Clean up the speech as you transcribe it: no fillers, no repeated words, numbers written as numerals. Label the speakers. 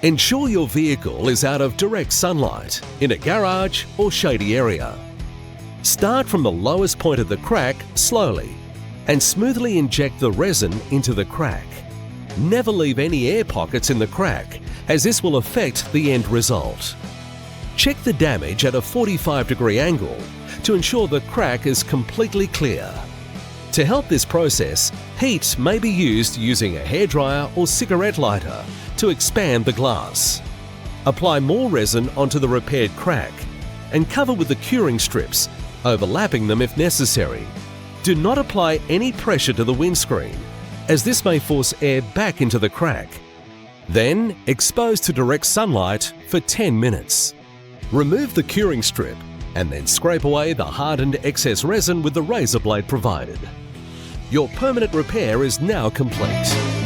Speaker 1: Ensure your vehicle is out of direct sunlight, in a garage or shady area. Start from the lowest point of the crack slowly and smoothly inject the resin into the crack. Never leave any air pockets in the crack, as this will affect the end result. Check the damage at a 45-degree angle to ensure the crack is completely clear. To help this process, heat may be used using a hairdryer or cigarette lighter to expand the glass. Apply more resin onto the repaired crack and cover with the curing strips, overlapping them if necessary. Do not apply any pressure to the windscreen, as this may force air back into the crack. Then, expose to direct sunlight for 10 minutes. Remove the curing strip and then scrape away the hardened excess resin with the razor blade provided. Your permanent repair is now complete.